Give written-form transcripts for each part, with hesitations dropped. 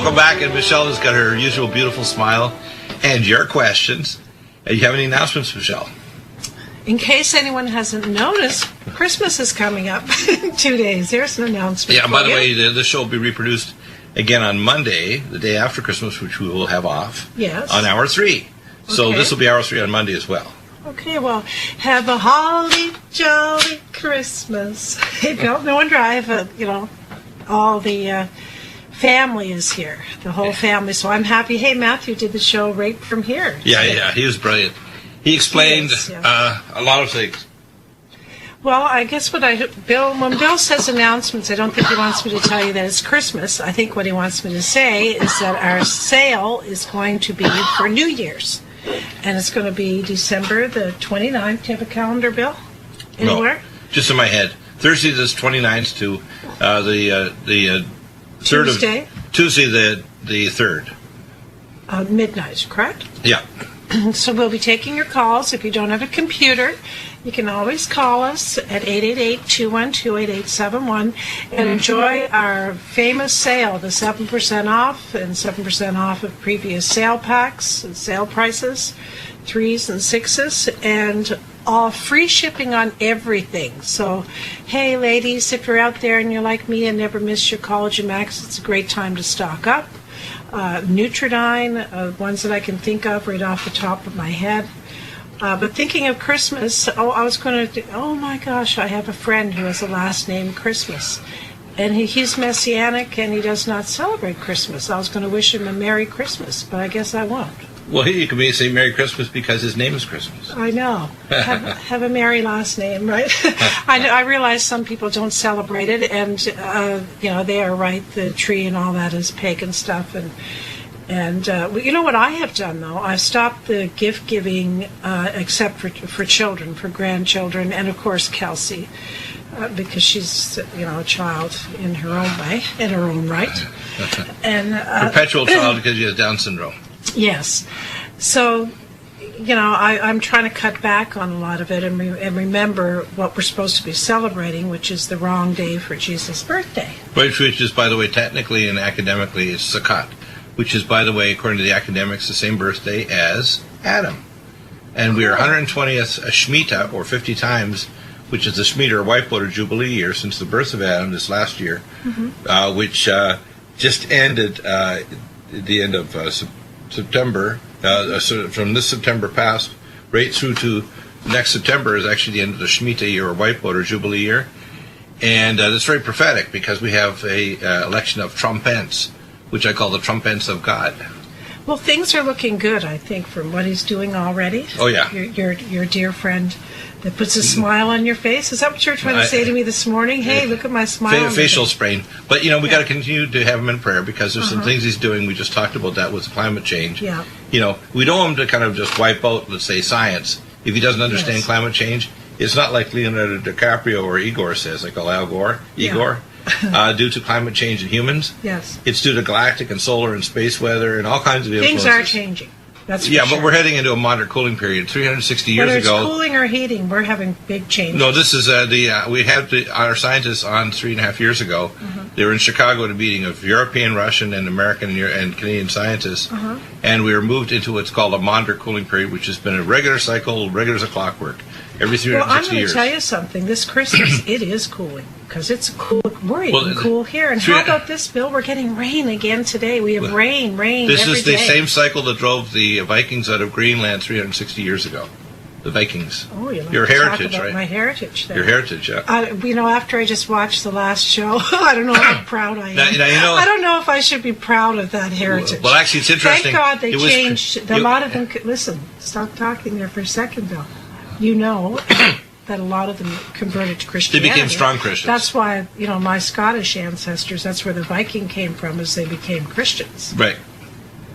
Welcome back, and Michelle has got her usual beautiful smile and your questions. You have any announcements, Michelle? In case anyone hasn't noticed, Christmas is coming up in 2 days. There's an announcement. Yeah, by the way, this show will be reproduced again on Monday, the day after Christmas, which we will have off. Yes. On hour 3. So this will be hour 3 on Monday as well. Okay, well, have a holly jolly Christmas. No one drive, all the family is here, the whole family. So I'm happy. Hey, Matthew did the show right from here. Yeah, he was brilliant. He explained a lot of things. Well, I guess when Bill says announcements, I don't think he wants me to tell you that it's Christmas. I think what he wants me to say is that our sale is going to be for New Year's. And it's going to be December the 29th. Do you have a calendar, Bill? Anywhere? No, just in my head. Thursday the 29th to the 3rd Tuesday? of... Tuesday the 3rd. Midnight, correct? Yeah. So we'll be taking your calls. If you don't have a computer, you can always call us at 888-212-8871 and enjoy our famous sale, the 7% off and 7% off of previous sale packs and sale prices, 3s and 6s, and all free shipping on everything. So, hey, ladies, if you're out there and you're like me and never miss your Collagen Max, it's a great time to stock up. Nutridyne, ones that I can think of right off the top of my head. But thinking of Christmas, oh my gosh, I have a friend who has a last name Christmas. And he's Messianic and he does not celebrate Christmas. I was going to wish him a Merry Christmas, but I guess I won't. Well, you can say Merry Christmas because his name is Christmas. I know. Have a merry last name, right? I realize some people don't celebrate it, and they are right. The tree and all that is pagan stuff, and you know what I have done though? I've stopped the gift giving, except for children, for grandchildren, and of course Kelsey, because she's a child in her own way, in her own right, and perpetual child because she has Down syndrome. Yes. So, I'm trying to cut back on a lot of it and remember what we're supposed to be celebrating, which is the wrong day for Jesus' birthday. Which is, by the way, technically and academically is Sukkot, which is, by the way, according to the academics, the same birthday as Adam. And we are 120th Shemitah, or 50 times, which is the Shemitah or White Blood or Jubilee year since the birth of Adam this last year, which just ended at the end of September, so from this September past, right through to next September is actually the end of the Shemitah year or White Blood or Jubilee year. And that's very prophetic because we have a election of trumpets, which I call the trumpets of God. Well, things are looking good, I think, from what he's doing already. Oh, yeah. Your dear friend that puts a smile on your face. Is that what you were trying to say to me this morning? Hey, look at my smile. Facial sprain. But, we got to continue to have him in prayer because there's some things he's doing. We just talked about that with climate change. Yeah. We don't want him to kind of just wipe out, let's say, science. If he doesn't understand climate change, it's not like Leonardo DiCaprio or Igor says, like Al Gore, Igor. Due to climate change in humans. Yes. It's due to galactic and solar and space weather and all kinds of influences. Things are changing. That's for sure. But we're heading into a moderate cooling period. 360 years Whether ago. Whether it's cooling or heating, we're having big changes. No, this is we had our scientists on 3.5 years ago. They were in Chicago at a meeting of European, Russian, and American and Canadian scientists, and we were moved into what's called a moderate cooling period, which has been a regular cycle, regular as a clockwork, every 360 years. Well, I'm going to tell you something. This Christmas, it is cooling. Because it's cool. We're even cool here. And how about this, Bill? We're getting rain again today. We have rain every day. This is the same cycle that drove the Vikings out of Greenland 360 years ago. The Vikings. Oh, your heritage, talk about right? My heritage there. Your heritage, yeah. After I just watched the last show, I don't know how proud I am. I don't know if I should be proud of that heritage. Well, actually, it's interesting. Thank God they changed. A lot of them... Listen, stop talking there for a second, Bill. That a lot of them converted to Christianity. They became strong Christians. That's why, my Scottish ancestors, that's where the Viking came from, as they became Christians. Right.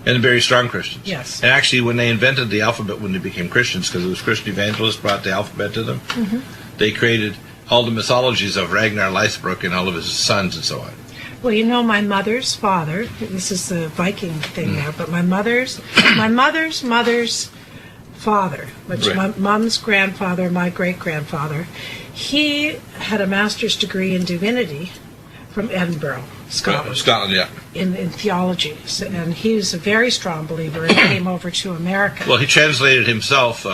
And very strong Christians. Yes. And actually, when they invented the alphabet, when they became Christians, because it was Christian evangelists brought the alphabet to them, they created all the mythologies of Ragnar Lothbrok and all of his sons and so on. Well, my mother's father, this is the Viking thing now, but my mother's father, which my mom's grandfather, my great-grandfather, he had a master's degree in divinity from Edinburgh. Scotland. Scotland, yeah. In theology, and he was a very strong believer and came over to America. Well, he translated himself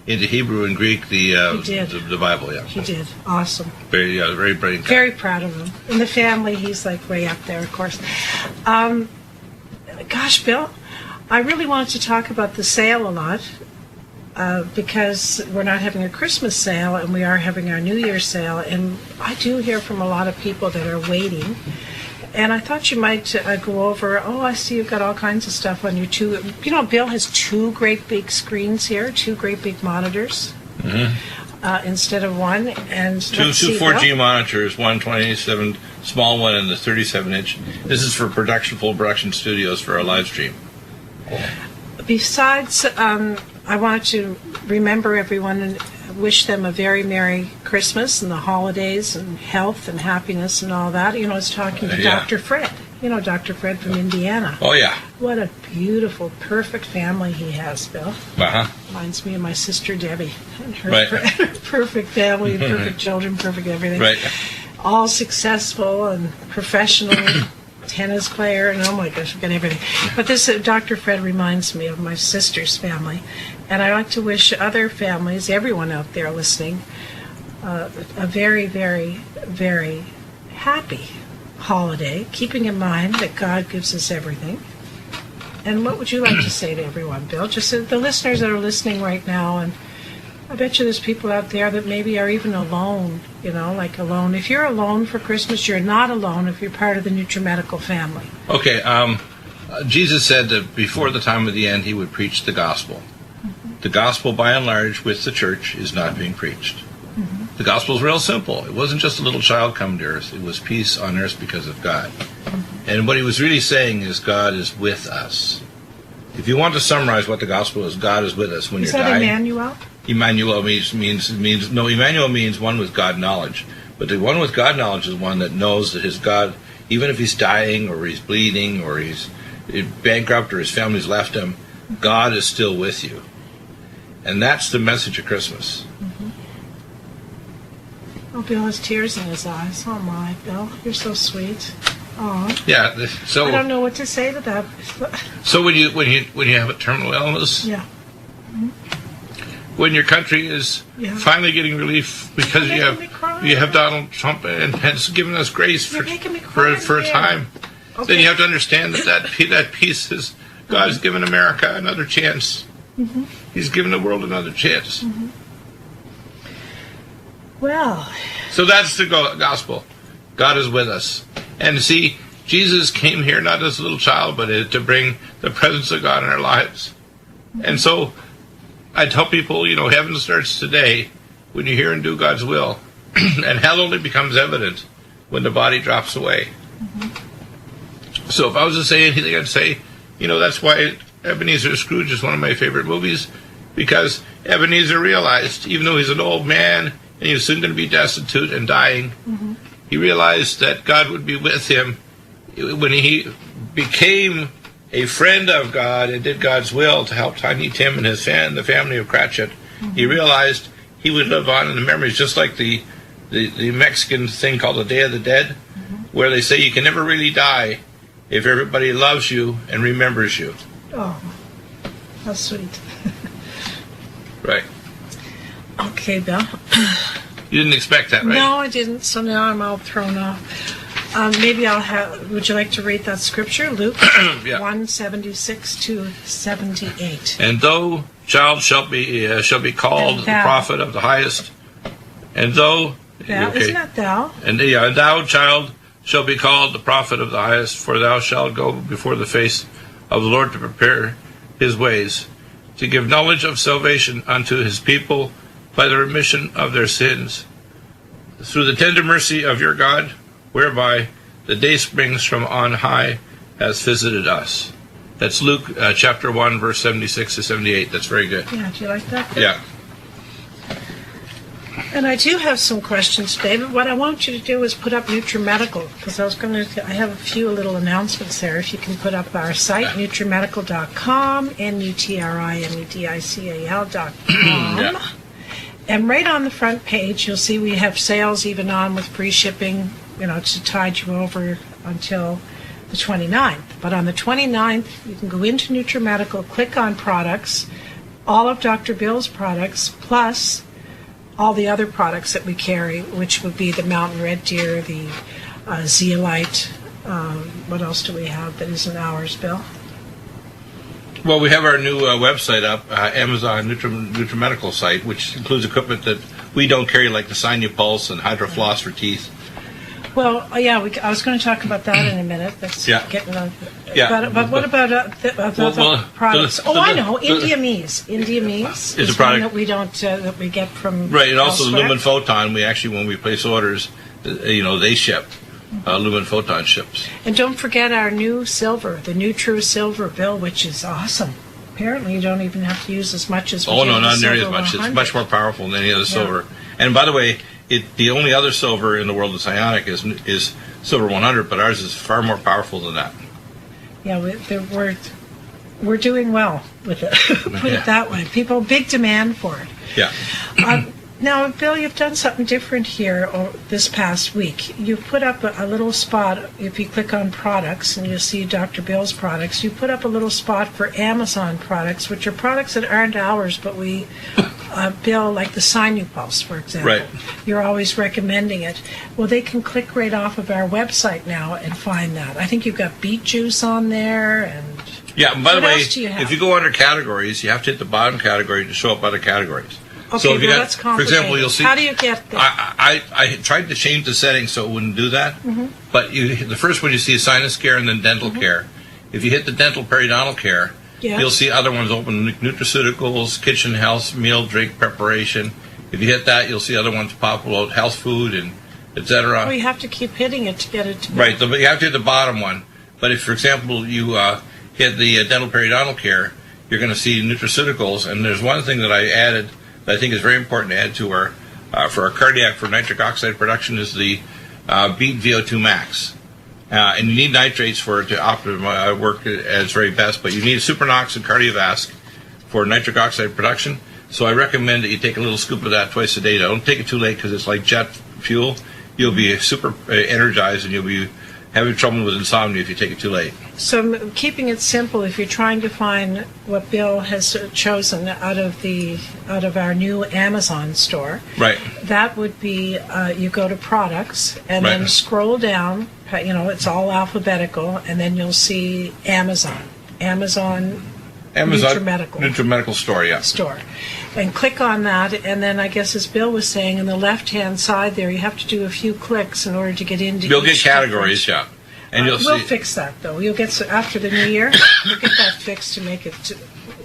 into Hebrew and Greek the Bible. Yeah, he did. Awesome. Very brilliant guy. Very proud of him. In the family, he's like way up there, of course. Gosh, Bill, I really wanted to talk about the sale a lot because we're not having a Christmas sale and we are having our New Year's sale, and I do hear from a lot of people that are waiting. And I thought you might go over, I see you've got all kinds of stuff on your two. Bill has two great big screens here, two great big monitors instead of one. And two 4G monitors, one 27 small one and the 37-inch. This is for full production studios for our live stream. Besides, I wanted to remember everyone and wish them a very Merry Christmas and the holidays and health and happiness and all that. I was talking to Dr. Fred. Dr. Fred from Indiana. Oh, yeah. What a beautiful, perfect family he has, Bill. Uh-huh. Reminds me of my sister Debbie and her right. Perfect family, perfect children, perfect everything. Right. All successful and professional. Tennis player, and oh my gosh, I've got everything. But this Dr. Fred reminds me of my sister's family, and I like to wish other families, everyone out there listening, a very, very, very happy holiday, keeping in mind that God gives us everything. And what would you like to say to everyone, Bill? Just the listeners that are listening right now, and I bet you there's people out there that maybe are even alone, like alone. If you're alone for Christmas, you're not alone if you're part of the Nutrimedical family. Okay, Jesus said that before the time of the end, he would preach the gospel. Mm-hmm. The gospel, by and large, with the church, is not being preached. Mm-hmm. The gospel is real simple. It wasn't just a little child come to earth. It was peace on earth because of God. Mm-hmm. And what he was really saying is God is with us. If you want to summarize what the gospel is, God is with us when you're dying. Is that Emmanuel? Emmanuel means one with God knowledge. But the one with God knowledge is one that knows that his God, even if he's dying or he's bleeding or he's bankrupt or his family's left him, God is still with you. And that's the message of Christmas. Mm-hmm. Oh, Bill has tears in his eyes. Oh my, Bill, you're so sweet. Oh. Yeah. So I don't know what to say to that. So when you have a terminal illness. Yeah. Mm-hmm. When your country is finally getting relief because you have Donald Trump and has given us grace for a time, then you have to understand that peace is God has given America another chance. Mm-hmm. He's given the world another chance. Mm-hmm. Well, so that's the gospel. God is with us, and see, Jesus came here not as a little child, but to bring the presence of God in our lives, and so. I tell people, heaven starts today when you hear and do God's will. And hell only becomes evident when the body drops away. Mm-hmm. So if I was to say anything, I'd say, that's why Ebenezer Scrooge is one of my favorite movies. Because Ebenezer realized, even though he's an old man and he's soon going to be destitute and dying, mm-hmm. he realized that God would be with him when he became a friend of God and did God's will to help Tiny Tim and the family of Cratchit. Mm-hmm. He realized he would live on in the memories, just like the Mexican thing called the Day of the Dead, mm-hmm. where they say you can never really die if everybody loves you and remembers you. Oh, how sweet. Right. Okay, Bill. You didn't expect that, right? No, I didn't, so now I'm all thrown off. Maybe would you like to read that scripture? Luke 1:76 to 78. And though child shall be called the prophet of the highest, and though... Isn't that thou? And thou, child, shall be called the prophet of the highest, for thou shalt go before the face of the Lord to prepare his ways, to give knowledge of salvation unto his people by the remission of their sins, through the tender mercy of your God, whereby the day springs from on high has visited us. That's Luke chapter 1, verse 76 to 78. That's very good. Yeah, do you like that? Yeah. And I do have some questions, David. What I want you to do is put up Nutrimedical, because I have a few little announcements there. If you can put up our site, Nutrimedical.com, Nutrimedical.com. Yeah. And right on the front page, you'll see we have sales even on with free shipping, to tide you over until the 29th. But on the 29th, you can go into Nutrimedical, click on products, all of Dr. Bill's products, plus all the other products that we carry, which would be the Mountain Red Deer, the Zeolite. What else do we have that isn't ours, Bill? Well, we have our new website up, Amazon Nutrimedical site, which includes equipment that we don't carry, like the Sinupulse and Hydrofloss for teeth. Well, yeah, I was going to talk about that in a minute. That's getting on. Yeah. But what about the products? I know, Indiamese. Indiamese is a product that we don't that we get from right, and also elsewhere. the Lumen Photon. We actually, when we place orders, they ship. Lumen Photon ships. And don't forget our new silver, the new True Silver, Bill, which is awesome. Apparently, you don't even have to use as much as. Oh no, not nearly as much. It's much more powerful than any other silver. And by the way, the only other silver in the world that's ionic is silver 100, but ours is far more powerful than that. Yeah, we're doing well with it. Put it that way. People, big demand for it. Yeah. Now, Bill, you've done something different here this past week. You've put up a little spot, if you click on products, and you'll see Dr. Bill's products, you put up a little spot for Amazon products, which are products that aren't ours, but we, Bill, like the Sinupulse, for example. Right. You're always recommending it. Well, they can click right off of our website now and find that. I think you've got beet juice on there, and yeah, by the way, else do you have? If you go under categories, you have to hit the bottom category to show up other categories. Okay, so if you that's complicated. For example, you'll see. How do you get there? I tried to change the settings so it wouldn't do that. Mm-hmm. But the first one you see is sinus care and then dental care. If you hit the dental periodontal care, you'll see other ones open: nutraceuticals, kitchen health, meal drink preparation. If you hit that, you'll see other ones pop out: health food and etc. Oh, you have to keep hitting it to get it to. Right, but you have to hit the bottom one. But if, for example, you hit the dental periodontal care, you're going to see nutraceuticals. And there's one thing that I added that I think is very important to add to for our cardiac, for nitric oxide production, is the Beat VO2 Max. And you need nitrates for it to work at its very best, but you need Supernox and Cardiovasc for nitric oxide production. So I recommend that you take a little scoop of that twice a day. Don't take it too late because it's like jet fuel. You'll be super energized and you'll be having trouble with insomnia if you take it too late. So keeping it simple, if you're trying to find what Bill has chosen out of our new Amazon store, right, that would be you go to products and then scroll down. It's all alphabetical, and then you'll see Amazon Nutrimedical store, and click on that, and then I guess as Bill was saying, on the left-hand side there, you have to do a few clicks in order to get into. You'll get categories, and you'll we'll fix that though. You'll get after the new year. We'll get that fixed to make it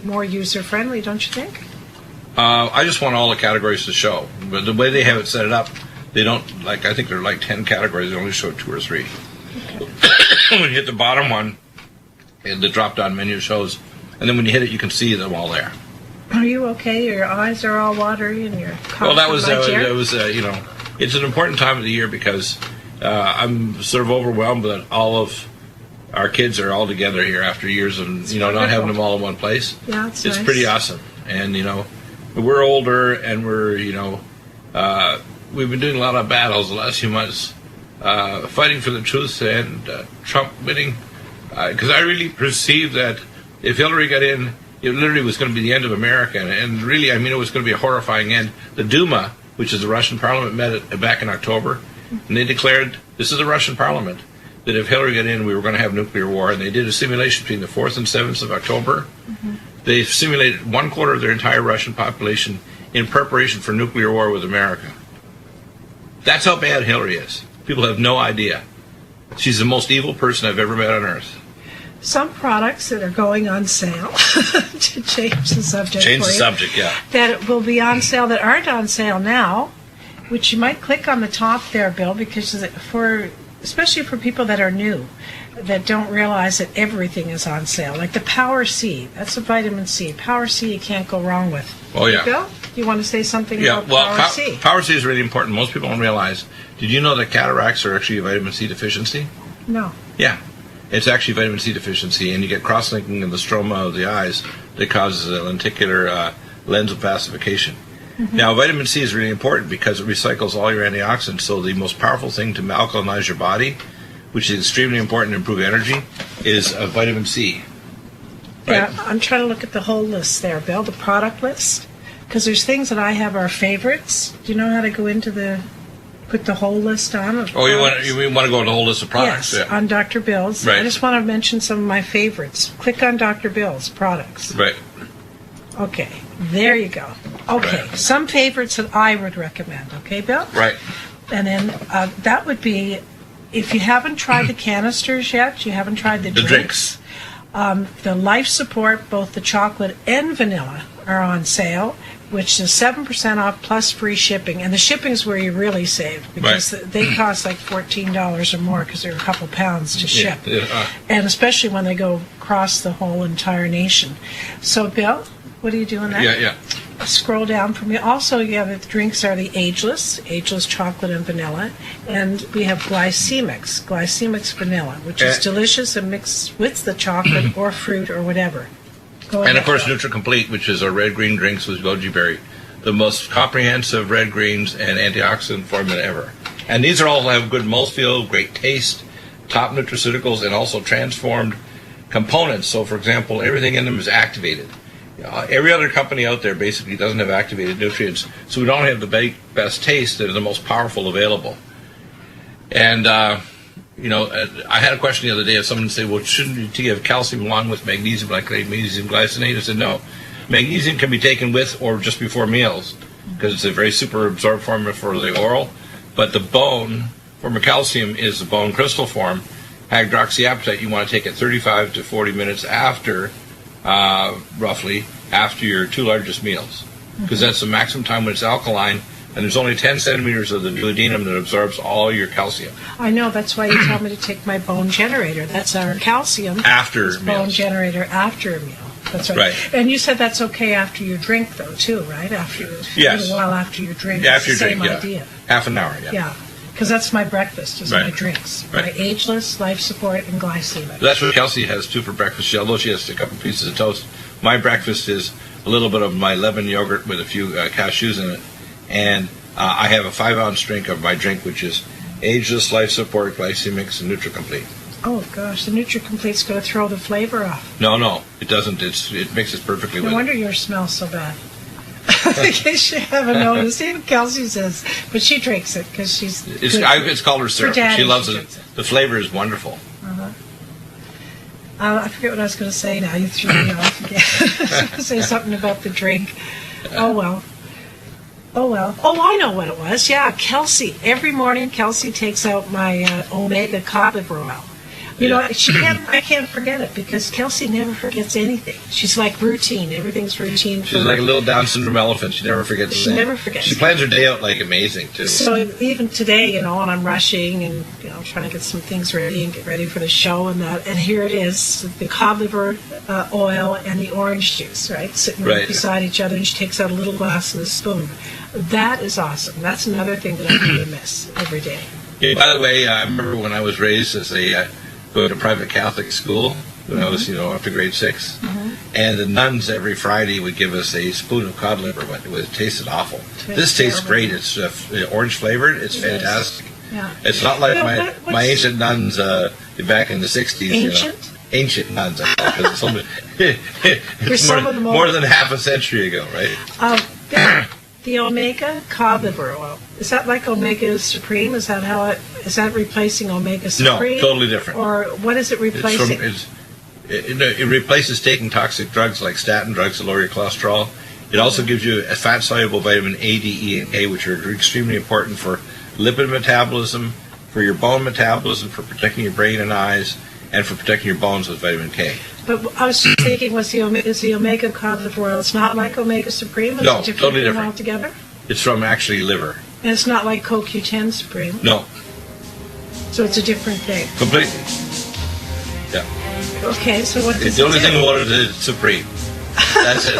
more user-friendly, don't you think? I just want all the categories to show, but the way they have it set it up, they don't I think there are 10 categories. They only show 2 or 3. Okay. When you hit the bottom one, and the drop-down menu shows. And then when you hit it, you can see them all there. Are you okay? Your eyes are all watery and you're well, that was it's an important time of the year because I'm sort of overwhelmed that all of our kids are all together here after years of not having them all in one place. Yeah, it's nice. Pretty awesome. And we're older and we're we've been doing a lot of battles the last few months, fighting for the truth and Trump winning, because I really perceived that if Hillary got in, it literally was going to be the end of America, and really, it was going to be a horrifying end. The Duma, which is the Russian parliament, met back in October, and they declared, this is the Russian parliament, that if Hillary got in, we were going to have nuclear war, and they did a simulation between the 4th and 7th of October. Mm-hmm. They simulated 1/4 of their entire Russian population in preparation for nuclear war with America. That's how bad Hillary is. People have no idea. She's the most evil person I've ever met on earth. Some products that are going on sale, to change the subject that will be on sale that aren't on sale now, which you might click on the top there, Bill, because especially for people that are new, that don't realize that everything is on sale. Like the Power C, that's a vitamin C. Power C you can't go wrong with. Oh, yeah. Bill, do you want to say something about Power C? Power C is really important. Most people don't realize. Did you know that cataracts are actually a vitamin C deficiency? No. Yeah. It's actually vitamin C deficiency, and you get cross-linking in the stroma of the eyes that causes a lenticular lens opacification. Mm-hmm. Now, vitamin C is really important because it recycles all your antioxidants, so the most powerful thing to alkalinize your body which is extremely important to improve energy, is vitamin C. Right? Yeah, I'm trying to look at the whole list there, Bill, the product list. Because there's things that I have are favorites. Do you know how to go into put the whole list on? Of products? you want to go to the whole list of products? Yes, on Dr. Bill's. Right. I just want to mention some of my favorites. Click on Dr. Bill's products. Right. Okay, there you go. Okay, Right. some favorites that I would recommend. Okay, Bill? Right. And then that would be, if you haven't tried the canisters yet, you haven't tried the drinks. The Life Support, both the chocolate and vanilla, are on sale, which is 7% off plus free shipping. And the shipping's where you really save, because they cost like $14 or more because they're a couple pounds to ship. And especially when they go across the whole entire nation. So, Bill, what are you doing there? Yeah. Scroll down from you. Also, you have the drinks are the ageless chocolate and vanilla, and we have glycemics vanilla, which is delicious and mixed with the chocolate or fruit or whatever. And of course, Nutri-Complete, which is our red-green drinks with goji berry, the most comprehensive red greens and antioxidant formula ever. And these are all have good mouthfeel, great taste, top nutraceuticals, and also transformed components. So, for example, everything in them is activated. Every other company out there basically doesn't have activated nutrients, so we don't have the best taste that is the most powerful available. And I had a question the other day of someone say, well, shouldn't you give calcium along with magnesium, like magnesium glycinate? I said, no. Magnesium can be taken with or just before meals, because it's a very super absorbed formula for the oral. But the bone form of calcium is the bone crystal form. Hydroxyapatite, you want to take it 35 to 40 minutes after, roughly, after your two largest meals, because that's the maximum time when it's alkaline. And there's only 10 centimeters of the duodenum that absorbs all your calcium. I know. That's why you told me to take my bone generator. That's our calcium. After meals. Bone generator after a meal. That's right. And you said that's okay after your drink, though, too, right? After a little while after your drink. Yeah, after your drink, idea. Half an hour, Yeah. Because that's my breakfast, is my drinks. My ageless, life support, and glycemic. That's what Kelsey has, too, for breakfast. Although she has a couple pieces of toast. My breakfast is a little bit of my lemon yogurt with a few cashews in it. And I have a 5-ounce drink of my drink, which is ageless, life support, glycemics, and Nutri-Complete. Oh, gosh, the Nutri-Complete's going to throw the flavor off. No, it doesn't. It mixes perfectly with it. No wonder yours smells so bad. In case you haven't noticed, even Kelsey says, but she drinks it because she's. It's called her syrup. Daddy, she loves it. The flavor is wonderful. I forget what I was going to say now. You threw me off again. I was going to say something about the drink. Oh, well. Oh, I know what it was. Yeah, Kelsey. Every morning, Kelsey takes out my Omega cod liver oil. You know, I can't forget it because Kelsey never forgets anything. She's like routine. Everything's routine. She's like a little Down syndrome elephant. She never forgets. She never forgets. She plans her day out like amazing, too. So even today, when I'm rushing and, trying to get some things ready and get ready for the show and that, and here it is, the cod liver oil and the orange juice, right? Sitting beside each other, and she takes out a little glass and a spoon. That is awesome. That's another thing that I really miss every day. Yeah, by the way, I remember when I was raised as going to private Catholic school when I was, up to grade 6. And the nuns every Friday would give us a spoon of cod liver. It tasted awful. This tastes great. It's orange flavored. It's fantastic. Yeah. It's not like my ancient nuns back in the 60s. Ancient nuns. It's more than half a century ago, right? The Omega cod liver oil. Is that like Omega Supreme? Is that replacing Omega Supreme? No, totally different. Or what is it replacing? It replaces taking toxic drugs like statin drugs to lower your cholesterol. It also gives you a fat-soluble vitamin A, D, E, and K, which are extremely important for lipid metabolism, for your bone metabolism, for protecting your brain and eyes, and for protecting your bones with vitamin K. But I was just thinking, is the Omega cod liver oil? It's not like Omega Supreme? No, totally different. Altogether? It's from actually liver. And it's not like CoQ10 Supreme? No. So it's a different thing? Completely. Yeah. Okay, so what does the only thing about it is it's Supreme. That's it.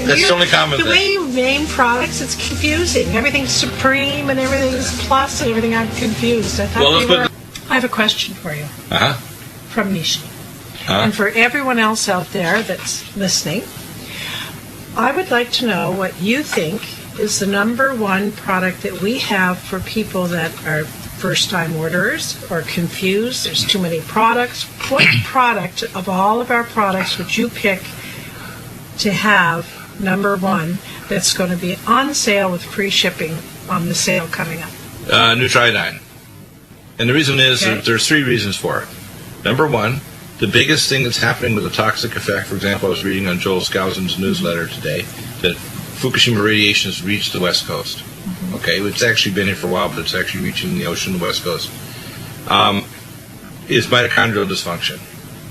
That's the only common thing. The way you name products, it's confusing. Everything's Supreme and everything's Plus and everything. I'm confused. I have a question for you. From Nishi. And for everyone else out there that's listening, I would like to know what you think is the number one product that we have for people that are first-time orders or confused. There's too many products. What product of all of our products would you pick to have, number one, that's going to be on sale with free shipping on the sale coming up? Nutrimedical. And the reason is that there's three reasons for it. Number one, the biggest thing that's happening with the toxic effect, for example, I was reading on Joel Skousen's newsletter today that Fukushima radiation has reached the West Coast. Mm-hmm. Okay, it's actually been here for a while, but it's actually reaching the ocean, the West Coast. Is mitochondrial dysfunction.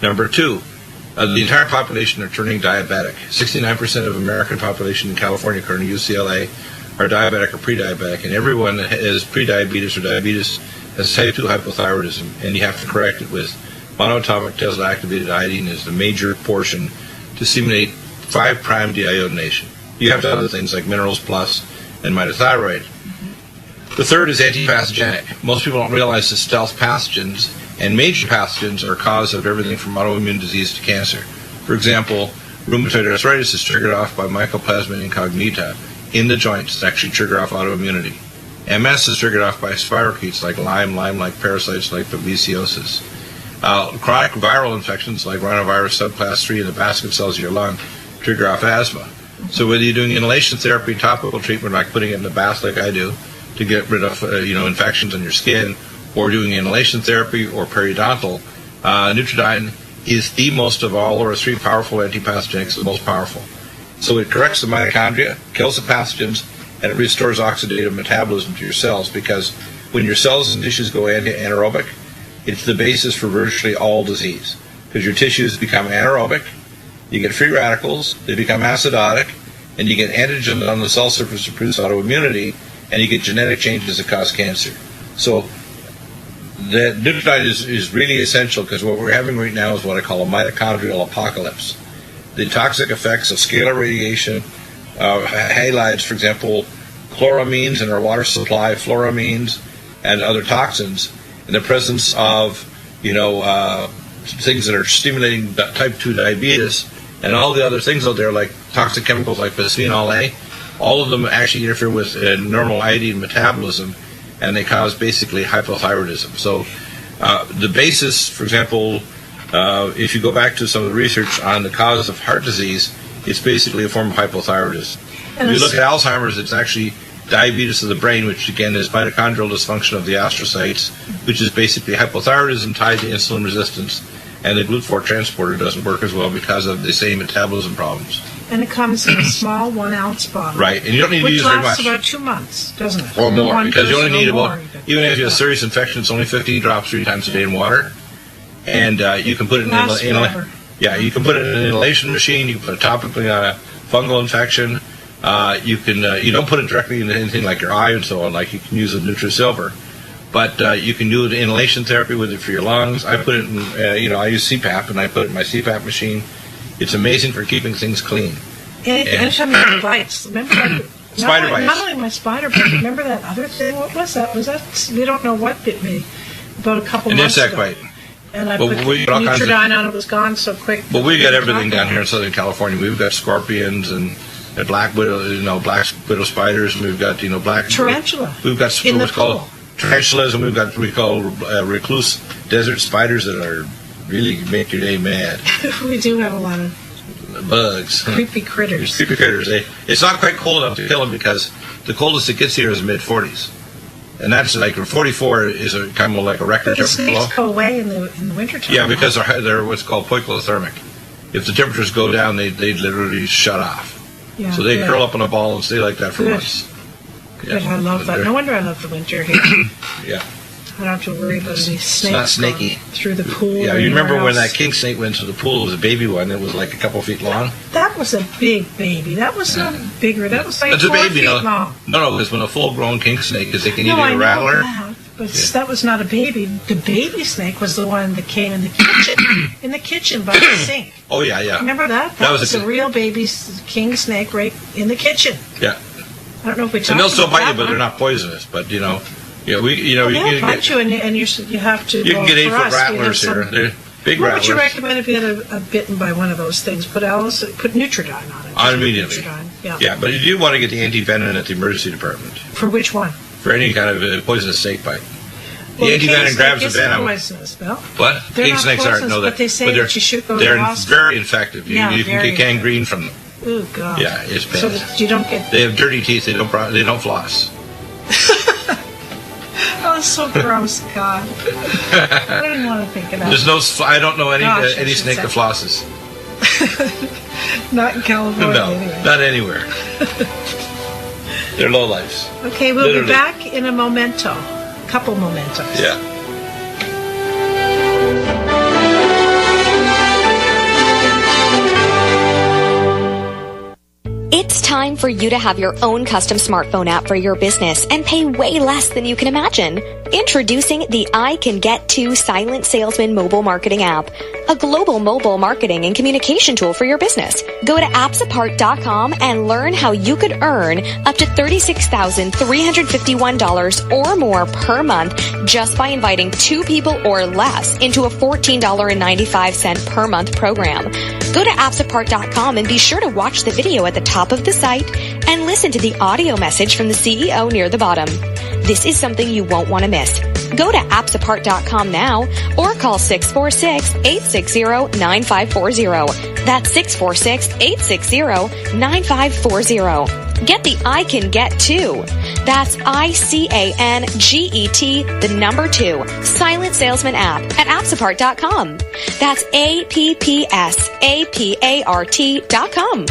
Number two, the entire population are turning diabetic. 69% of American population in California, according to UCLA, are diabetic or pre-diabetic, and everyone that has pre-diabetes or diabetes has type 2 hypothyroidism, and you have to correct it with monoatomic Tesla activated iodine is the major portion to stimulate 5' deiodination. You have to have other things like Minerals Plus and mitothyroid. Mm-hmm. The third is antipathogenic. Most people don't realize that stealth pathogens and major pathogens are cause of everything from autoimmune disease to cancer. For example, rheumatoid arthritis is triggered off by Mycoplasma incognita in the joints that actually trigger off autoimmunity. MS is triggered off by spirochetes like Lyme-like parasites like babesiosis. Chronic viral infections like rhinovirus subclass 3 in the basket cells of your lung trigger off asthma. So whether you're doing inhalation therapy, topical treatment like putting it in the bath like I do to get rid of infections on your skin, or doing inhalation therapy or periodontal, Nutrimedical is the most of all, or three powerful antipathogenics, the most powerful. So it corrects the mitochondria, kills the pathogens, and it restores oxidative metabolism to your cells, because when your cells and tissues go anaerobic, it's the basis for virtually all disease. Because your tissues become anaerobic, you get free radicals, they become acidotic, and you get antigens on the cell surface to produce autoimmunity, and you get genetic changes that cause cancer. So the Nutrimedical is really essential, because what we're having right now is what I call a mitochondrial apocalypse. The toxic effects of scalar radiation, halides, for example, chloramines in our water supply, fluoramines, and other toxins, in the presence of, things that are stimulating type 2 diabetes, and all the other things out there like toxic chemicals like bisphenol A, all of them actually interfere with normal iodine metabolism, and they cause basically hypothyroidism. So the basis, for example, if you go back to some of the research on the cause of heart disease, it's basically a form of hypothyroidism. If you look at Alzheimer's, it's actually diabetes of the brain, which again is mitochondrial dysfunction of the astrocytes, which is basically hypothyroidism tied to insulin resistance, and the GLUT4 transporter doesn't work as well because of the same metabolism problems. And it comes in a small 1 ounce bottle. Right, and you don't need to use very much. Which lasts about 2 months, doesn't it? Or more, because you only need about, even if you have a serious infection, it's only 15 drops 3 times a day in water. And you can put it you can put it in an inhalation machine, you can put it topically on a fungal infection. You don't put it directly into anything like your eye and so on, like you can use a NutriSilver. But you can do inhalation therapy with it for your lungs. I put it in, I use CPAP, and I put it in my CPAP machine. It's amazing for keeping things clean. And anytime you have bites, remember that? Spider bites. Not only my spider bite, remember that other thing? What was that? We don't know what bit me about a couple months ago. An insect bite. And I put Nutrimedical on, it was gone so quick. Well, we got everything down here in Southern California. We've got scorpions and black widow, black widow spiders, and we've got, black tarantula. We've got what's called tarantulas, and we've got what we call recluse desert spiders that are really make your day mad. We do have a lot of bugs, creepy critters. Creepy critters. It's not quite cold enough to kill them, because the coldest it gets here is mid-40s. And that's like 44 is kind of like a record temperature. But the snakes go away in the wintertime. Yeah, because they're what's called poikilothermic. If the temperatures go down, they literally shut off. Yeah, so they curl up in a ball and stay like that for months. Good, I love that. No wonder I love the winter here. Yeah. I don't have to worry about any snakes. It's not snaky. Through the pool. Yeah, you remember when that king snake went to the pool? It was a baby one. It was like a couple feet long. That was a big baby. That was not bigger. That was like That's 4 a baby, feet long. No, because when a full-grown king snake is, they can eat a rattler. But that was not a baby. The baby snake was the one that came in the kitchen, by the sink. Oh, yeah. Remember that? That was a real baby king snake right in the kitchen. Yeah. I don't know if we talked about that. And they'll still bite you, but they're not poisonous. But, you can bite you, and you have to. You can get 8-foot rattlers here. They're big rattlers. What would you recommend if you had bitten by one of those things? Put Nutrimedical on it. Immediately. Yeah, but you do want to get the anti-venom at the emergency department. For which one? For any kind of poisonous snake bite. The anti-venom grabs the It's venom. poisonous, Bill. What? They're King not snakes aren't. poisonous, No, but they say that you should go to the they're hospital. very infective. You can get gangrene from them. Oh, God. Yeah, it's bad. So that you don't get... They have dirty teeth. They don't floss. Oh, it's so gross, God. I didn't want to think of that. There's no. I don't know any Gosh, I any should snake say. that flosses. Not in California, No, anyway. not anywhere. They're lowlifes. Okay, we'll Literally. be back in a memento. Couple mementos. Yeah. It's time for you to have your own custom smartphone app for your business and pay way less than you can imagine. Introducing the I Can Get To Silent Salesman mobile marketing app, a global mobile marketing and communication tool for your business. Go to appsapart.com and learn how you could earn up to $36,351 or more per month just by inviting 2 people or less into a $14.95 per month program. Go to appsapart.com and be sure to watch the video at the top of the site and listen to the audio message from the CEO near the bottom. This is something you won't want to miss. Go to appsapart.com now or call 646-860-9540. That's 646-860-9540. Get the I Can Get To. That's ICANGET, the number 2, Silent Salesman app at appsapart.com. That's APPSAPART.com.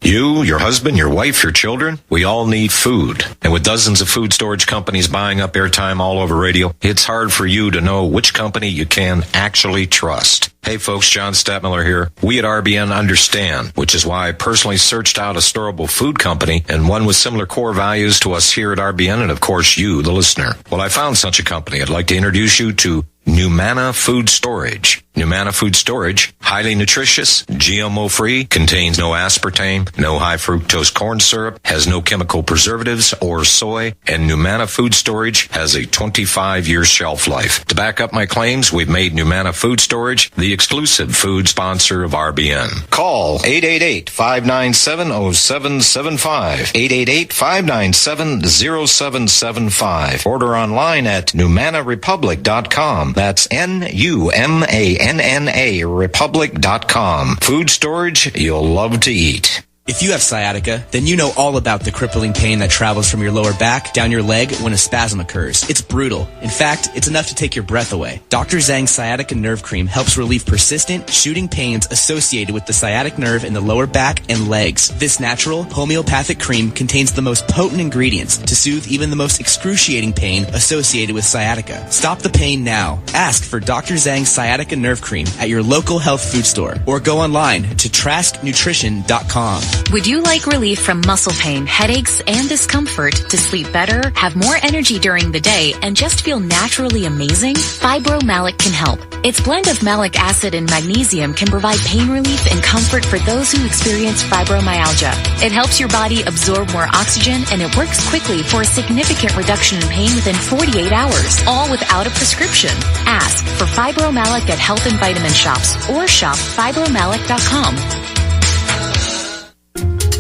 You, your husband, your wife, your children, we all need food. And with dozens of food storage companies buying up airtime all over radio, it's hard for you to know which company you can actually trust. Hey folks, John Stadtmiller here. We at RBN understand, which is why I personally searched out a storable food company and one with similar core values to us here at RBN and of course you, the listener. Well, I found such a company. I'd like to introduce you to Numana Food Storage. Numana Food Storage, highly nutritious, GMO-free, contains no aspartame, no high fructose corn syrup, has no chemical preservatives or soy, and Numana Food Storage has a 25-year shelf life. To back up my claims, we've made Numana Food Storage the exclusive food sponsor of RBN. Call 888-597-0775, 888-597-0775. Order online at NumanaRepublic.com. That's NUMANNA Republic.com. Food storage you'll love to eat. If you have sciatica, then you know all about the crippling pain that travels from your lower back down your leg when a spasm occurs. It's brutal. In fact, it's enough to take your breath away. Dr. Zhang's Sciatica Nerve Cream helps relieve persistent, shooting pains associated with the sciatic nerve in the lower back and legs. This natural, homeopathic cream contains the most potent ingredients to soothe even the most excruciating pain associated with sciatica. Stop the pain now. Ask for Dr. Zhang's Sciatica Nerve Cream at your local health food store or go online to trasknutrition.com. Would you like relief from muscle pain, headaches, and discomfort to sleep better, have more energy during the day, and just feel naturally amazing? Fibromalic can help. Its blend of malic acid and magnesium can provide pain relief and comfort for those who experience fibromyalgia. It helps your body absorb more oxygen, and it works quickly for a significant reduction in pain within 48 hours, all without a prescription. Ask for Fibromalic at health and vitamin shops or shop fibromalic.com.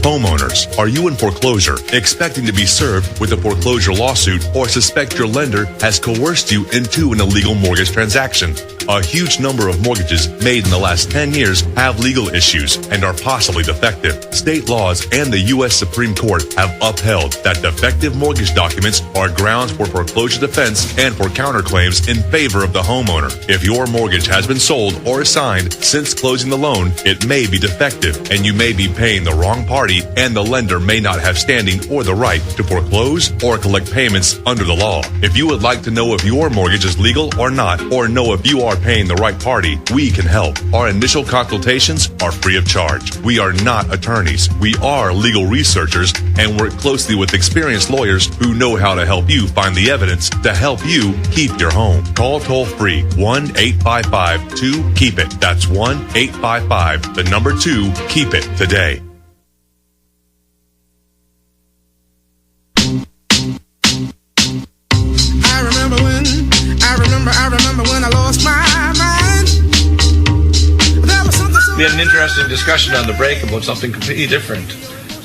Homeowners, are you in foreclosure, expecting to be served with a foreclosure lawsuit, or suspect your lender has coerced you into an illegal mortgage transaction? A huge number of mortgages made in the last 10 years have legal issues and are possibly defective. State laws and the U.S. Supreme Court have upheld that defective mortgage documents are grounds for foreclosure defense and for counterclaims in favor of the homeowner. If your mortgage has been sold or assigned since closing the loan, it may be defective and you may be paying the wrong party, and the lender may not have standing or the right to foreclose or collect payments under the law. If you would like to know if your mortgage is legal or not, or know if you are paying the right party, we can help. Our initial consultations are free of charge. We are not attorneys. We are legal researchers and work closely with experienced lawyers who know how to help you find the evidence to help you keep your home. Call toll free 1-855-2-KEEP-IT. That's 1-855-2-KEEP-IT today. I remember when I lost my mind. We had an interesting discussion on the break about something completely different.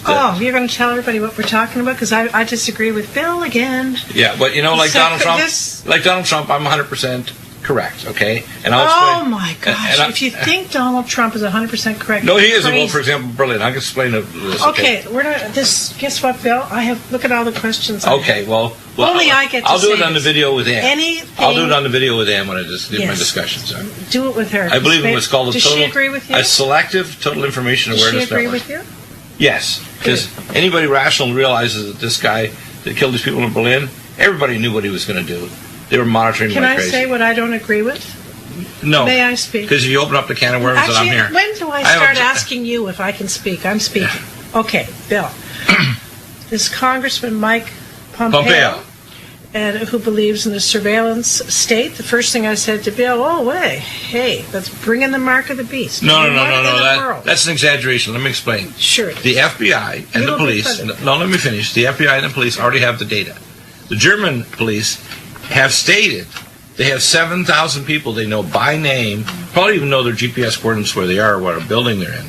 Oh, you're going to tell everybody what we're talking about? Because I disagree with Bill again. Yeah, but like So Donald Trump, this- like Donald Trump, I'm 100% correct. Okay, and I'll explain. Oh my gosh! and If you think Donald Trump is 100% correct, no, he you're isn't. Well, crazy. for example, Berlin. I can explain this. Okay, we're not. This. Guess what, Bill? I have. Look at all the questions. I Okay, have. well, Only I get to I'll do say it on the this. video with Ann. Anything- I'll do it on the video with Ann when I just give my Yes. discussions. Do it with her. I believe in what's called a Does total. she agree with you? A selective total information Does awareness she agree network. with you? Yes, because anybody rational realizes that this guy that killed these people in Berlin, everybody knew what he was going to do. They were monitoring him Can like I crazy. say what I don't agree with? No. May I speak? Because if you open up the can of worms, Actually, and I'm here. when do I have start a- asking you if I can speak? I'm speaking. Okay, Bill. This Congressman Mike Pompeo. and who believes in the surveillance state, the first thing I said to Bill, hey, let's bring in the mark of the beast. No. What in the world? That's an exaggeration. Let me explain. Sure. The FBI and You the don't police. defend it. No, let me finish. The FBI and the police already have the data. The German police have stated they have 7,000 people they know by name, probably even know their GPS coordinates where they are, what building they're in,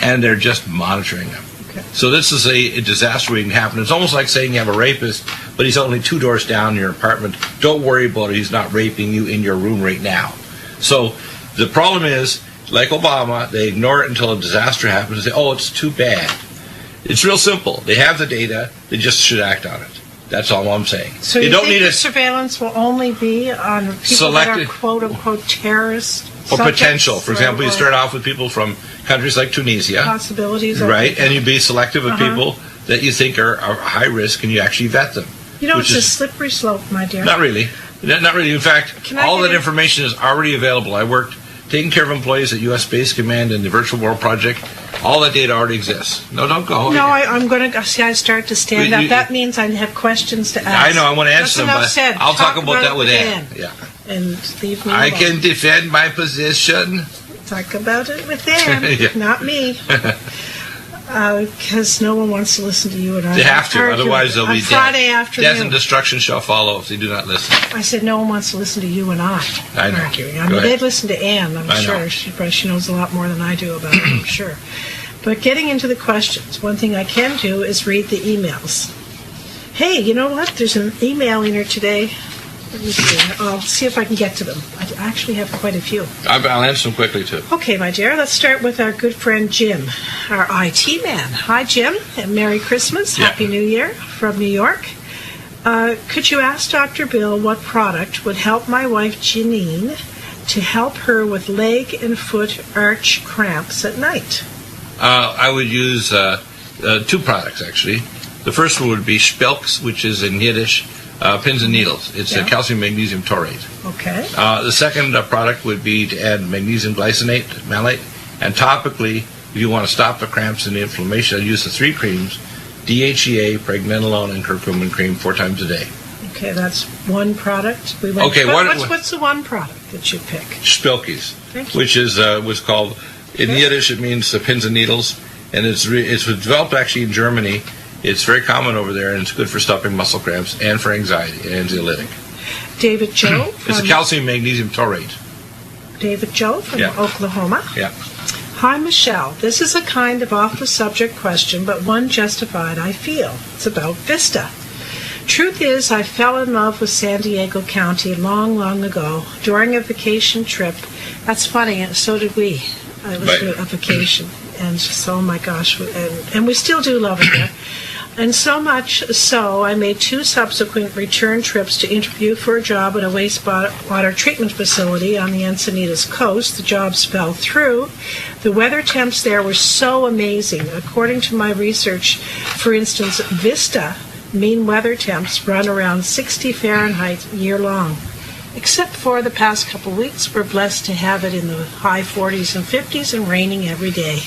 and they're just monitoring them. Okay. So this is a disaster waiting to happen. It's almost like saying you have a rapist, but he's only 2 doors down in your apartment. Don't worry about it. He's not raping you in your room right now. So the problem is, like Obama, they ignore it until a disaster happens and say, it's too bad. It's real simple. They have the data. They just should act on it. That's all I'm saying. So you you don't think need the a surveillance will only be on people Selected- that are quote-unquote terrorists? or subjects, potential. For example, you or start off with people from countries like Tunisia, possibilities. of- right? And you be selective of Uh-huh. people that you think are high risk, and you actually vet them. You know, which it's a is- slippery slope, my dear. Not really. Not really. In fact, Can I all get that in- information is already available. I worked taking care of employees at U.S. Space Command and the Virtual World Project. All that data already exists. No, don't go. No, I'm going to see. I start to stand You- up. you- That means I have questions to ask. I know. I want to That's answer them, enough but said. I'll talk about that with Ann. Ann. Yeah. And leave me I alone. can defend my position. Talk about it with Ann, Yeah. not me. Because no one wants to listen to you and I. They have to, argue otherwise they'll on be Friday dead. afternoon. Death and destruction shall follow if they do not listen. I said no one wants to listen to you and I I know. arguing. I Go mean, ahead. they'd listen to Ann, I'm I know. sure. She knows a lot more than I do about it, I'm sure. But getting into the questions, one thing I can do is read the emails. Hey, you know what? There's an email in here today. Let me see. I'll see if I can get to them. I actually have quite a few. I'll answer them quickly, too. Okay, my dear, let's start with our good friend Jim, our IT man. Hi, Jim, and Merry Christmas. Yeah. Happy New Year from New York. Could you ask Dr. Bill what product would help my wife Janine to help her with leg and foot arch cramps at night? I would use 2 products, actually. The first one would be Spelks, which is in Yiddish, pins and needles. It's Yeah. calcium magnesium taurate. Okay. The second product would be to add magnesium glycinate, malate, and topically, if you want to stop the cramps and the inflammation, I'd use the 3 creams, DHEA, pregnenolone, and curcumin cream 4 times a day. Okay, that's one product. Okay, what's the one product that you pick? Spelkies, Thank you. which is was called, in Yiddish it means pins and needles, and it's developed actually in Germany. It's very common over there, and it's good for stopping muscle cramps and for anxiety and anxiolytic. David Joe It's a from, calcium magnesium taurate. David Joe from Yeah. Oklahoma. Yeah. Hi, Michelle. This is a kind of off-the-subject question, but one justified, I feel. It's about Vista. Truth is, I fell in love with San Diego County long, long ago during a vacation trip. That's funny, so did we. It was Right. a vacation. And so, oh my gosh, and we still do love it there. And so much so, I made 2 subsequent return trips to interview for a job at a wastewater treatment facility on the Encinitas coast. The jobs fell through. The weather temps there were so amazing. According to my research, for instance, Vista mean weather temps run around 60 Fahrenheit year long. Except for the past couple weeks, we're blessed to have it in the high 40s and 50s and raining every day.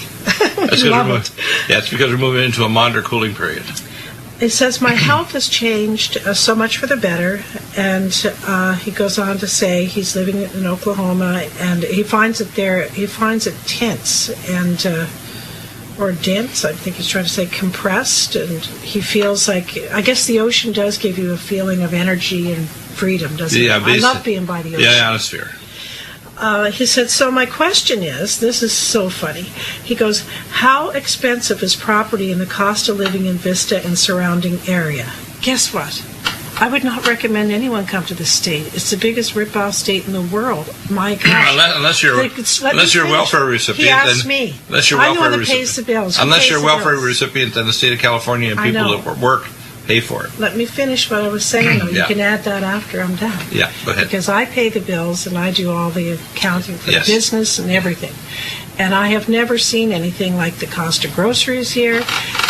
That's Love because it. it's because we're moving into a milder cooling period. It says, my health has changed so much for the better, and he goes on to say he's living in Oklahoma, and he finds it tense, and or dense, I think he's trying to say compressed, and he feels like, I guess the ocean does give you a feeling of energy and freedom, doesn't it? I love being by the ocean. Yeah, ionosphere. He said, so my question is, this is so funny. He goes, how expensive is property and the cost of living in Vista and surrounding area? Guess what? I would not recommend anyone come to this state. It's the biggest rip-off state in the world. My gosh. Unless you're a welfare recipient. He asked me. Unless you're I'm the one that welfare pays the bills. Unless you're a welfare recipient, then the state of California and people that work pay for it. Let me finish what I was saying, though. You can add that after I'm done. Yeah, go ahead. Because I pay the bills and I do all the accounting for the business and everything. And I have never seen anything like the cost of groceries here,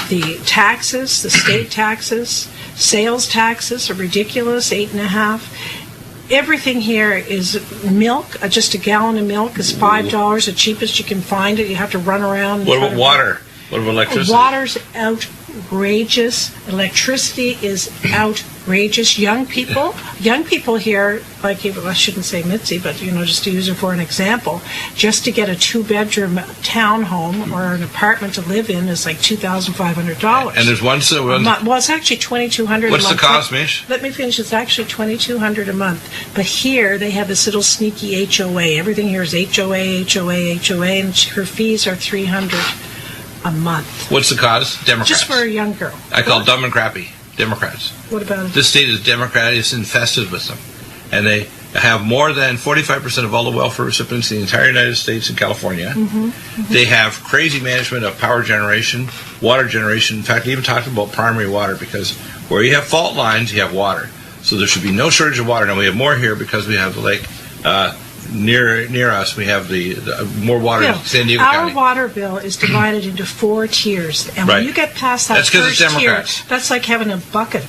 the taxes, the state taxes, sales taxes are ridiculous, 8.5. Everything here is milk. Just a gallon of milk is $5, the cheapest you can find it. You have to run around. What about water? What about electricity? Water's outrageous. Electricity is outrageous. Young people here, like, I shouldn't say Mitzi, but just to use her for an example, just to get a 2-bedroom townhome or an apartment to live in is like $2,500. And there's one. Well, it's actually $2,200. What's the cost, Mish? Let me finish. It's actually $2,200 a month. But here they have this little sneaky HOA. Everything here is HOA, and her fees are $300 a month. What's the cause? Democrats. Just for a young girl. I call dumb and crappy. Democrats. What about it? This state is Democratic. It's infested with them. And they have more than 45% of all the welfare recipients in the entire United States and California. They have crazy management of power generation, water generation. In fact, they even talked about primary water, because where you have fault lines, you have water. So there should be no shortage of water. Now, we have more here because we have the lake near us. We have the more water in San Diego County. Our water bill is divided into 4 tiers, and when you get past that first tier, that's like having a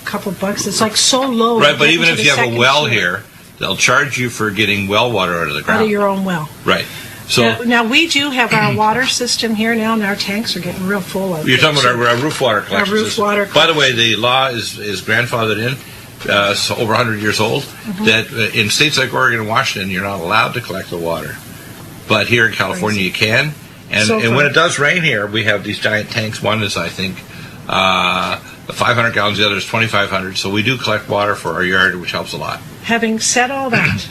couple bucks. It's like so low. Right, but even if you have a well here, they'll charge you for getting well water out of the ground. Out of your own well. Right. So now we do have our water system here now, and our tanks are getting real full of it. You're talking about our roof water collection. Our roof water collection. By the way, the law is grandfathered in. So over 100 years old, that in states like Oregon and Washington, you're not allowed to collect the water. But here in California, you can. And when it does rain here, we have these giant tanks. One is, I think, 500 gallons. The other is 2,500. So we do collect water for our yard, which helps a lot. Having said all that,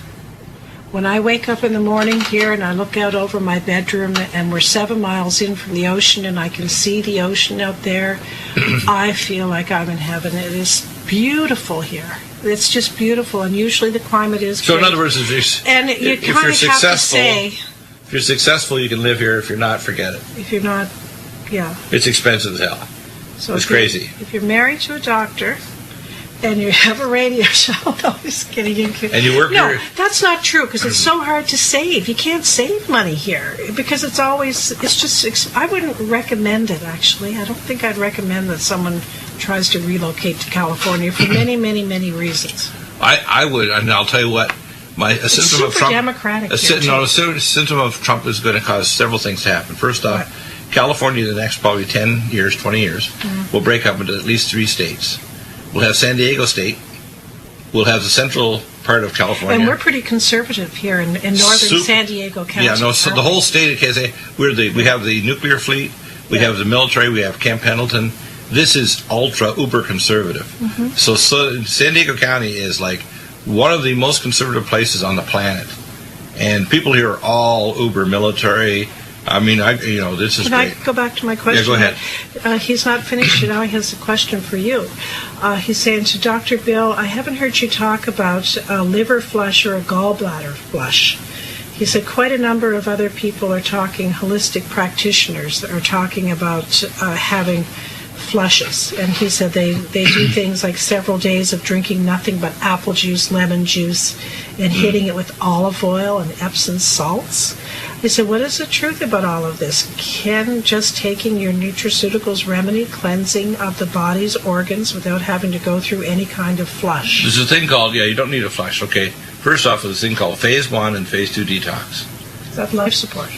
when I wake up in the morning here and I look out over my bedroom and we're 7 miles in from the ocean and I can see the ocean out there, I feel like I'm in heaven. It is beautiful here. It's just beautiful, and usually the climate is great. So in other words, if you're successful, you can live here. If you're not, forget it. If you're not, it's expensive as hell. So it's crazy. If you're married to a doctor and you have a radio show, no, just kidding. And you work here? No, that's not true, because it's so hard to save. You can't save money here because I wouldn't recommend it, actually. I don't think I'd recommend that someone tries to relocate to California for many, many, many reasons. I would, and I'll tell you what. A symptom of Trump. Democratic. A symptom of Trump is going to cause several things to happen. First off, California, the next probably 10 years, 20 years, will break up into at least 3 states. We'll have San Diego State. We'll have the central part of California. And we're pretty conservative here in northern San Diego County. Yeah, no, so the whole state of KSA, we have the nuclear fleet, we have the military, we have Camp Pendleton. This is uber conservative. So San Diego County is like one of the most conservative places on the planet. And people here are all uber military. I mean, this is great. Can I go back to my question? Yeah, go ahead. He's not finished yet. Now he has a question for you. He's saying to Dr. Bill, I haven't heard you talk about a liver flush or a gallbladder flush. He said quite a number of other people are talking, holistic practitioners that are talking about having flushes. And he said they do things like several days of drinking nothing but apple juice, lemon juice, and hitting it with olive oil and Epsom salts. He said, what is the truth about all of this? Can just taking your nutraceuticals remedy cleansing of the body's organs without having to go through any kind of flush? There's a thing called, you don't need a flush, okay. First off, there's a thing called Phase 1 and Phase 2 detox. Is that life support?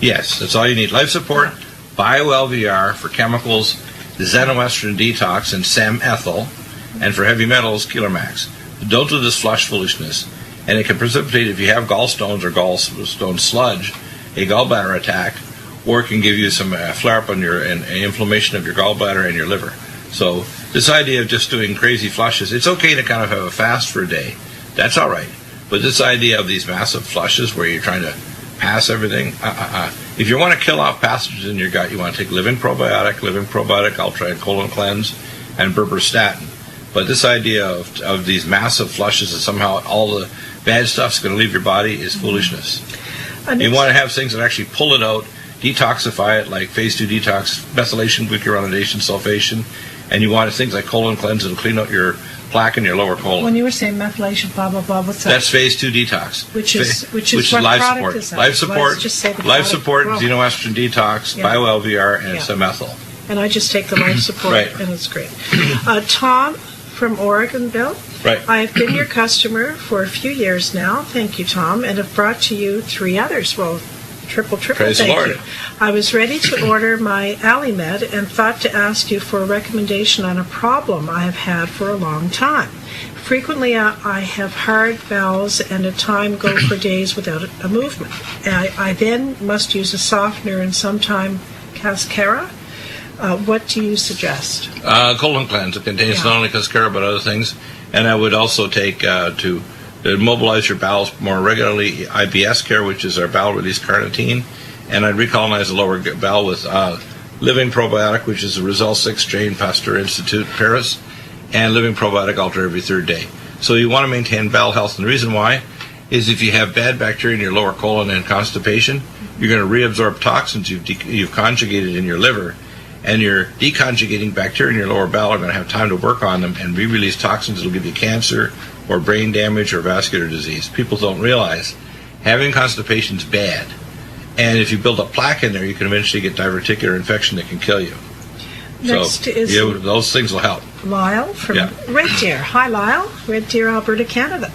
Yes, that's all you need. Life support, bio-LVR for chemicals, xenoestrogen detox, and SAM-ethyl, and for heavy metals, Kilormax. Don't do this flush foolishness. And it can precipitate, if you have gallstones or gallstone sludge, a gallbladder attack, or it can give you some flare-up on and inflammation of your gallbladder and your liver. So this idea of just doing crazy flushes, it's okay to kind of have a fast for a day. That's all right. But this idea of these massive flushes where you're trying to pass everything, if you want to kill off pathogens in your gut, you want to take Living Probiotic Ultra, and Colon Cleanse, and Berberstatin. But this idea of these massive flushes and somehow all the bad stuff's going to leave your body is foolishness. You want to have things that actually pull it out, detoxify it, like phase 2 detox, methylation, glucuronidation, sulfation, and you want things like Colon Cleanse that'll clean out your plaque in your lower colon. When you were saying methylation, blah, blah, blah, what's that? That's phase 2 detox. Which is what life product support. is that? Life support, Just say the life product. support, Well, xenoestrogen detox, bio-LVR, and Semethyl. And I just take the life support, Right. and it's great. Tom from Oregon, Bill. Right. I have been your customer for a few years now. Thank you, Tom, and have brought to you 3 others. Well, triple Praise the thank Lord. you. I was ready to order my Alimed and thought to ask you for a recommendation on a problem I have had for a long time. Frequently, I have hard bowels and at times go for days without a movement. I then must use a softener and sometimes cascara. What do you suggest? Colon Cleanse. It contains not only cascara but other things. And I would also take to mobilize your bowels more regularly IBS care, which is our bowel release carnitine. And I'd recolonize the lower bowel with Living Probiotic, which is the Result 6 Jane Pasteur Institute, Paris, and Living Probiotic Ultra every 3rd day. So you want to maintain bowel health. And the reason why is if you have bad bacteria in your lower colon and constipation, you're going to reabsorb toxins you've conjugated in your liver. And your deconjugating bacteria in your lower bowel are going to have time to work on them and re-release toxins that will give you cancer or brain damage or vascular disease. People don't realize having constipation is bad. And if you build a plaque in there, you can eventually get diverticular infection that can kill you. Next is those things will help. Lyle from Red Deer. Hi, Lyle. Red Deer, Alberta, Canada.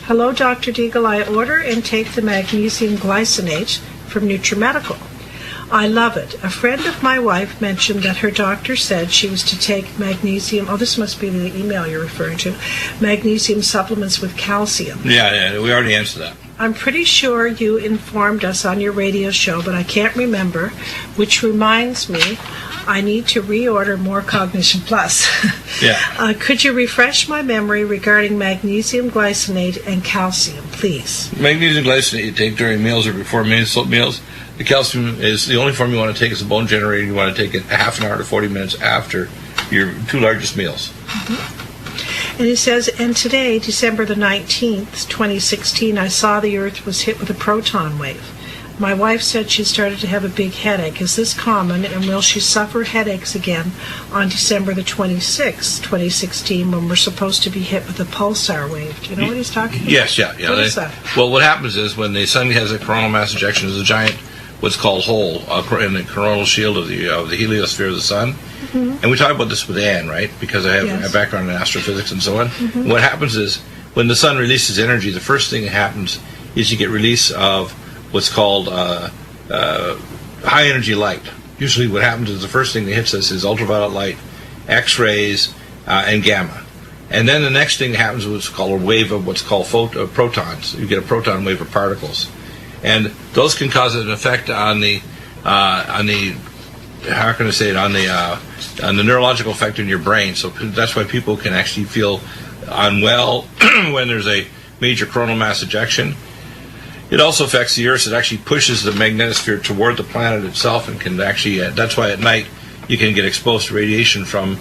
Hello, Dr. DEAGLE. I order and take the magnesium glycinate from Nutrimedical. I love it. A friend of my wife mentioned that her doctor said she was to take magnesium. Oh, this must be the email you're referring to. Magnesium supplements with calcium. Yeah, we already answered that. I'm pretty sure you informed us on your radio show, but I can't remember, which reminds me I need to reorder more Cognition Plus. Yeah. Could you refresh my memory regarding magnesium glycinate and calcium, please? Magnesium glycinate you take during meals or before meals. The calcium is the only form you want to take as a bone generator. You want to take it a half an hour to 40 minutes after your 2 largest meals. Mm-hmm. And he says, and today, December the 19th, 2016, I saw the Earth was hit with a proton wave. My wife said she started to have a big headache. Is this common, and will she suffer headaches again on December the 26th, 2016, when we're supposed to be hit with a pulsar wave? Do you know what he's talking about? Yes, yeah. What is that? Well, what happens is when the sun has a coronal mass ejection, there's a giant, what's called hole in the coronal shield of the heliosphere of the sun. Mm-hmm. And we talk about this with Anne, right? Because I have a background in astrophysics and so on. Mm-hmm. What happens is when the sun releases energy, the first thing that happens is you get release of what's called high energy light. Usually what happens is the first thing that hits us is ultraviolet light, X-rays, and gamma. And then the next thing that happens is what's called a wave of what's called protons. You get a proton wave of particles. And those can cause an effect on the neurological effect in your brain. So that's why people can actually feel unwell when there's a major coronal mass ejection. It also affects the Earth. It actually pushes the magnetosphere toward the planet itself and can actually, that's why at night you can get exposed to radiation from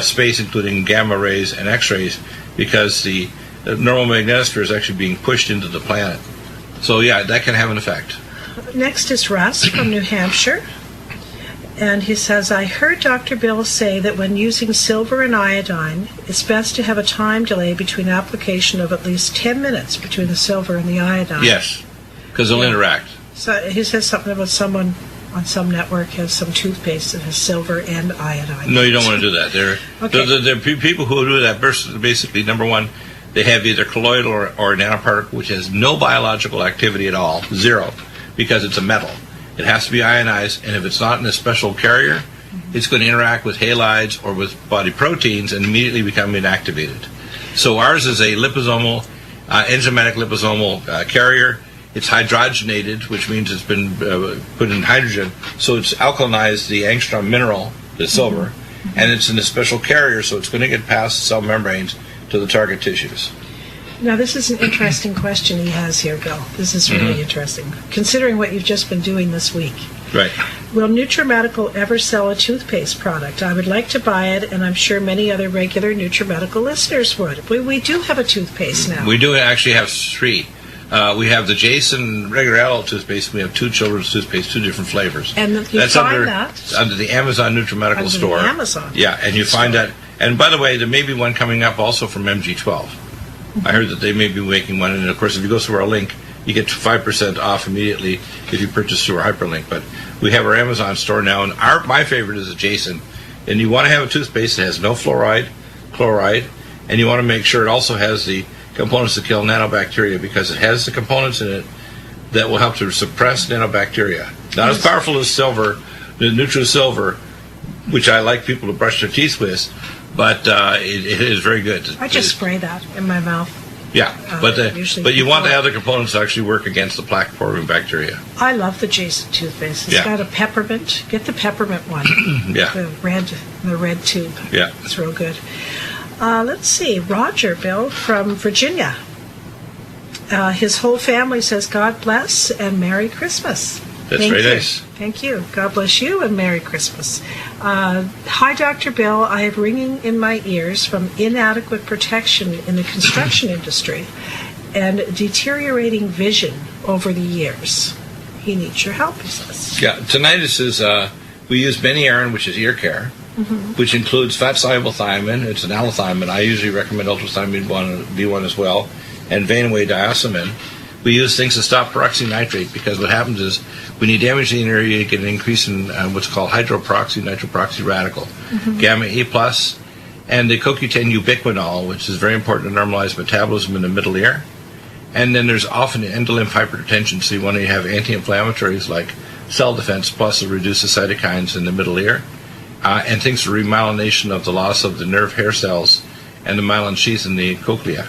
space, including gamma rays and X-rays, because the normal magnetosphere is actually being pushed into the planet. So yeah, that can have an effect. Next is Russ from New Hampshire. And he says, I heard Dr. Bill say that when using silver and iodine, it's best to have a time delay between application of at least 10 minutes between the silver and the iodine. Yes, because they'll interact. So he says something about someone on some network has some toothpaste that has silver and iodine. No, you don't want to do that. There are people who do that. Basically, number one, they have either colloidal or nanoparticle, which has no biological activity at all, zero, because it's a metal. It has to be ionized, and if it's not in a special carrier, it's going to interact with halides or with body proteins and immediately become inactivated. So ours is a liposomal, enzymatic liposomal carrier. It's hydrogenated, which means it's been put in hydrogen. So it's alkalinized the angstrom mineral, the silver, and it's in a special carrier, so it's going to get past cell membranes to the target tissues. Now, this is an interesting question he has here, Bill. This is really interesting, considering what you've just been doing this week. Right. Will Nutrimedical ever sell a toothpaste product? I would like to buy it, and I'm sure many other regular Nutrimedical listeners would. We do have a toothpaste now. We do actually have 3. We have the Jason regular adult toothpaste. We have 2 children's toothpaste, 2 different flavors. And That's under the Amazon Nutrimedical store. The Amazon. Yeah, and you find that. And by the way, there may be one coming up also from MG12. I heard that they may be making one, and of course, if you go through our link, you get 5% off immediately if you purchase through our hyperlink. But we have our Amazon store now, and my favorite is a Jason. And you want to have a toothpaste that has no fluoride, chloride, and you want to make sure it also has the components to kill nanobacteria, because it has the components in it that will help to suppress nanobacteria. Not as powerful as silver, the NutriSilver, which I like people to brush their teeth with, but it is very good. I just spray that in my mouth. Yeah, but you want the other components to actually work against the plaque-forming bacteria. I love the Jason toothpaste. It's got a peppermint. Get the peppermint one. Yeah. The red tube. Yeah. It's real good. Let's see. Roger, Bill, from Virginia. His whole family says, God bless and Merry Christmas. That's very nice. Thank you. God bless you and Merry Christmas. Hi, Dr. Bill. I have ringing in my ears from inadequate protection in the construction industry and deteriorating vision over the years. He needs your help, he says. Yeah, tinnitus is, we use Beniarin, which is ear care, which includes fat-soluble thiamine. It's an allothiamine. I usually recommend ultrathiamine B1 as well, and Vanaway diosmin. We use things to stop peroxynitrate, because what happens is when you damage the inner ear, you get an increase in what's called nitroproxy radical, gamma E+, and the CoQ10 ubiquinol, which is very important to normalize metabolism in the middle ear. And then there's often endolymph hypertension, so you want to have anti-inflammatories like cell defense, plus to reduce the cytokines in the middle ear, and things for remyelination of the loss of the nerve hair cells and the myelin sheath in the cochlea.